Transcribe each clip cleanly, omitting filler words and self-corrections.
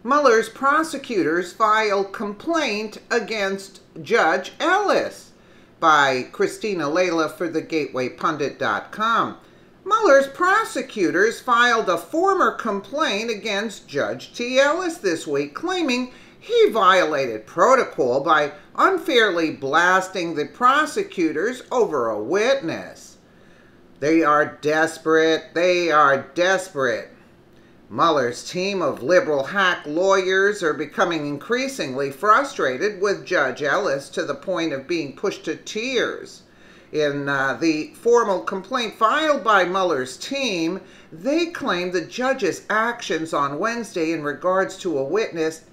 Mueller's prosecutors file complaint against Judge Ellis, by Christina Layla for thegatewaypundit.com. Mueller's prosecutors filed a former complaint against Judge T. Ellis this week, claiming he violated protocol by unfairly blasting the prosecutors over a witness. They are desperate. They are desperate. Mueller's team of liberal hack lawyers are becoming increasingly frustrated with Judge Ellis to the point of being pushed to tears. In the formal complaint filed by Mueller's team, they claim the judge's actions on Wednesday in regards to a witness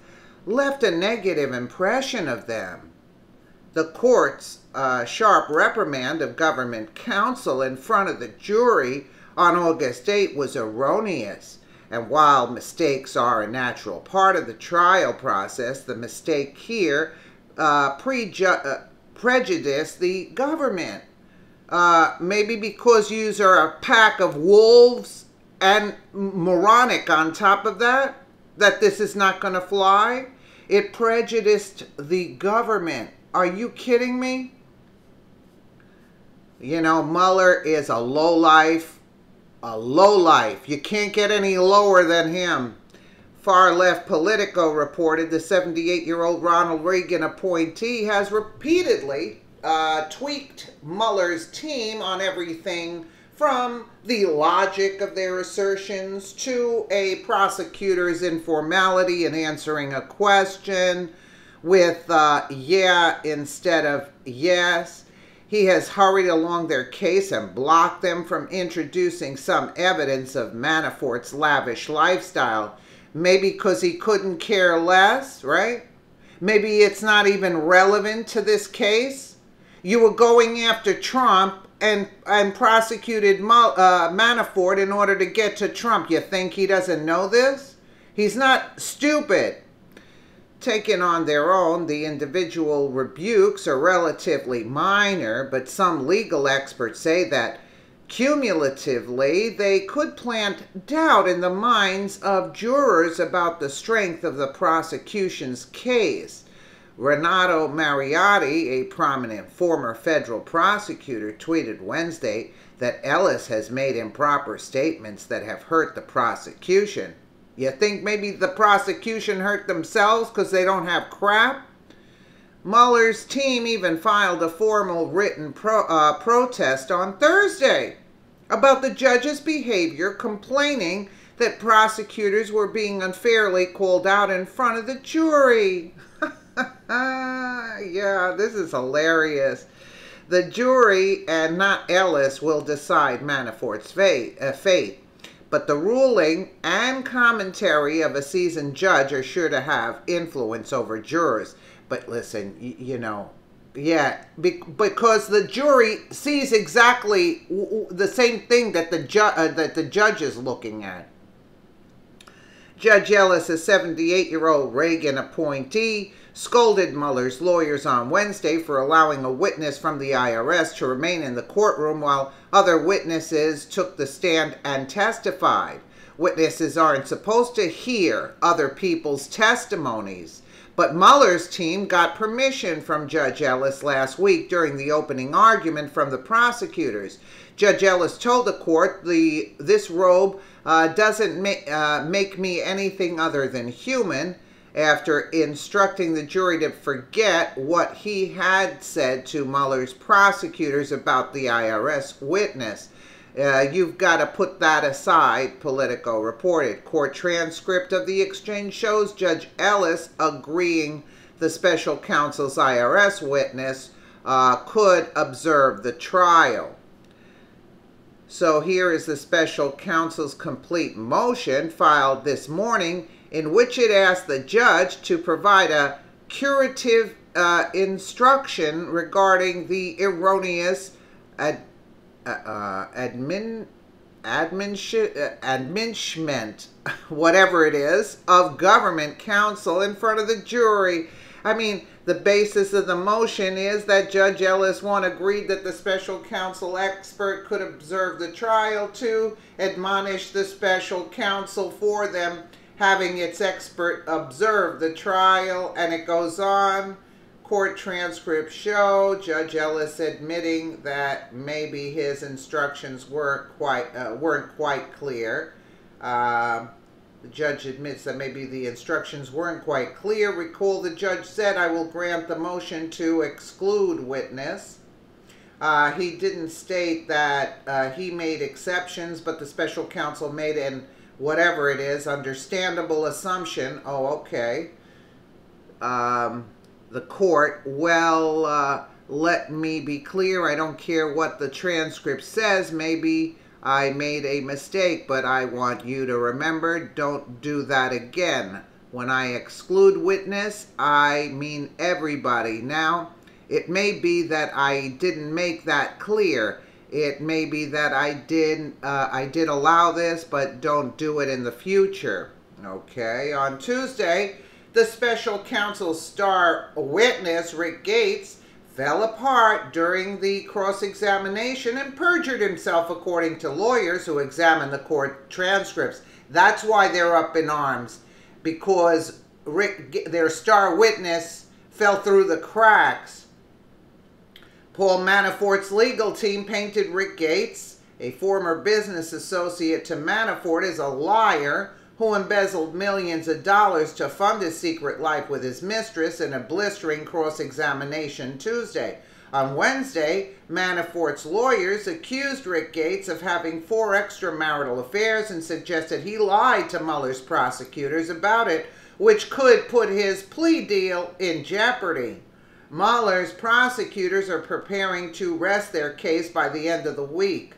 left a negative impression of them. The court's sharp reprimand of government counsel in front of the jury on August 8 was erroneous. And while mistakes are a natural part of the trial process, the mistake here prejudiced the government. Maybe because yous are a pack of wolves and moronic on top of that this is not going to fly. It prejudiced the government. Are you kidding me? You know, Mueller is a lowlife. A lowlife. You can't get any lower than him. Far left Politico reported the 78-year-old Ronald Reagan appointee has repeatedly tweaked Mueller's team on everything from the logic of their assertions to a prosecutor's informality in answering a question with yeah instead of yes. He has hurried along their case and blocked them from introducing some evidence of Manafort's lavish lifestyle. Maybe because he couldn't care less, right? Maybe it's not even relevant to this case. You were going after Trump and prosecuted Manafort in order to get to Trump. You think he doesn't know this? He's not stupid. Taken on their own, the individual rebukes are relatively minor, but some legal experts say that cumulatively they could plant doubt in the minds of jurors about the strength of the prosecution's case. Renato Mariotti, a prominent former federal prosecutor, tweeted Wednesday that Ellis has made improper statements that have hurt the prosecution. You think maybe the prosecution hurt themselves because they don't have crap? Mueller's team even filed a formal written protest on Thursday about the judge's behavior, complaining that prosecutors were being unfairly called out in front of the jury. Yeah, this is hilarious. The jury, and not Ellis, will decide Manafort's fate. But the ruling and commentary of a seasoned judge are sure to have influence over jurors. But listen, you know, yeah, because the jury sees exactly the same thing that the judge is looking at. Judge Ellis, a 78-year-old Reagan appointee, scolded Mueller's lawyers on Wednesday for allowing a witness from the IRS to remain in the courtroom while other witnesses took the stand and testified. Witnesses aren't supposed to hear other people's testimonies. But Mueller's team got permission from Judge Ellis last week during the opening argument from the prosecutors. Judge Ellis told the court, this robe doesn't make me anything other than human, after instructing the jury to forget what he had said to Mueller's prosecutors about the IRS witness. You've got to put that aside, Politico reported. Court transcript of the exchange shows Judge Ellis agreeing the special counsel's IRS witness could observe the trial. So here is the special counsel's complete motion filed this morning, in which it asked the judge to provide a curative instruction regarding the erroneous admonishment, whatever it is, of government counsel in front of the jury. I mean, the basis of the motion is that Judge Ellis, one, agreed that the special counsel expert could observe the trial, two, admonish the special counsel for them, having its expert observe the trial, and it goes on. Court transcripts show Judge Ellis admitting that maybe his instructions weren't quite clear. The judge admits that maybe the instructions weren't quite clear. Recall the judge said, "I will grant the motion to exclude witness." He didn't state that he made exceptions, but the special counsel made an, whatever it is, understandable assumption. Oh, okay. The court, well, let me be clear. I don't care what the transcript says. Maybe I made a mistake, but I want you to remember, don't do that again. When I exclude witness, I mean everybody. Now, it may be that I didn't make that clear. It may be that I did allow this, but don't do it in the future. Okay, on Tuesday, the special counsel's star witness, Rick Gates, fell apart during the cross-examination and perjured himself, according to lawyers who examined the court transcripts. That's why they're up in arms, because their star witness fell through the cracks. Paul Manafort's legal team painted Rick Gates, a former business associate to Manafort, as a liar who embezzled millions of dollars to fund his secret life with his mistress in a blistering cross-examination Tuesday. On Wednesday, Manafort's lawyers accused Rick Gates of having 4 extramarital affairs and suggested he lied to Mueller's prosecutors about it, which could put his plea deal in jeopardy. Mueller's prosecutors are preparing to rest their case by the end of the week.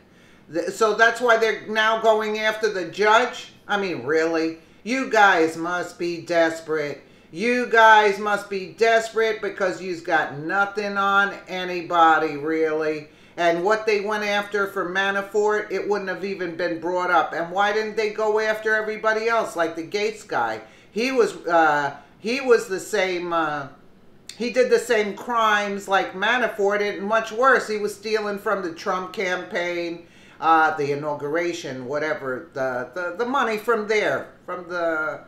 So that's why they're now going after the judge? I mean, really? You guys must be desperate. You guys must be desperate because you've got nothing on anybody, really. And what they went after for Manafort, it wouldn't have even been brought up. And why didn't they go after everybody else, like the Gates guy? He was the same... he did the same crimes like Manafort, and much worse. He was stealing from the Trump campaign, the inauguration, whatever, the money from there, from the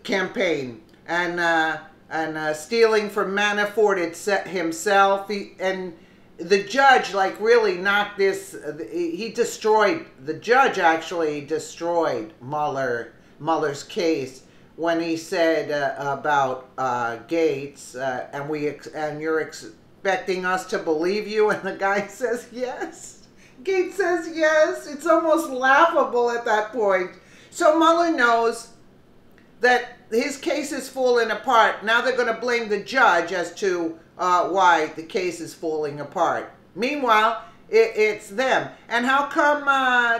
campaign, and stealing from Manafort himself. And the judge, like, really knocked this. He destroyed. The judge actually destroyed Mueller's case when he said about Gates, and you're expecting us to believe you, and the guy says yes. Gates says yes. It's almost laughable at that point. So Mueller knows that his case is falling apart. Now they're going to blame the judge as to why the case is falling apart. Meanwhile, it's them. And how come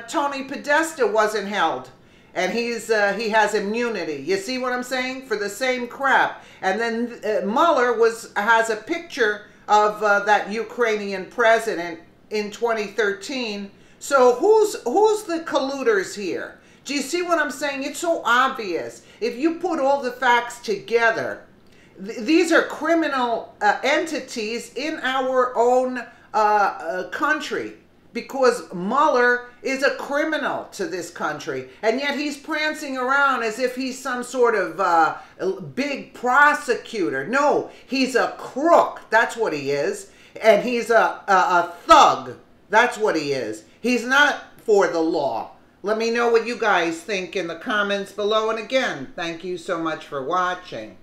Tony Podesta wasn't held? And he has immunity. You see what I'm saying? For the same crap. And then Mueller has a picture of that Ukrainian president in 2013. So who's the colluders here? Do you see what I'm saying? It's so obvious. If you put all the facts together, these are criminal entities in our own country. Because Mueller is a criminal to this country. And yet he's prancing around as if he's some sort of big prosecutor. No, he's a crook. That's what he is. And he's a thug. That's what he is. He's not for the law. Let me know what you guys think in the comments below. And again, thank you so much for watching.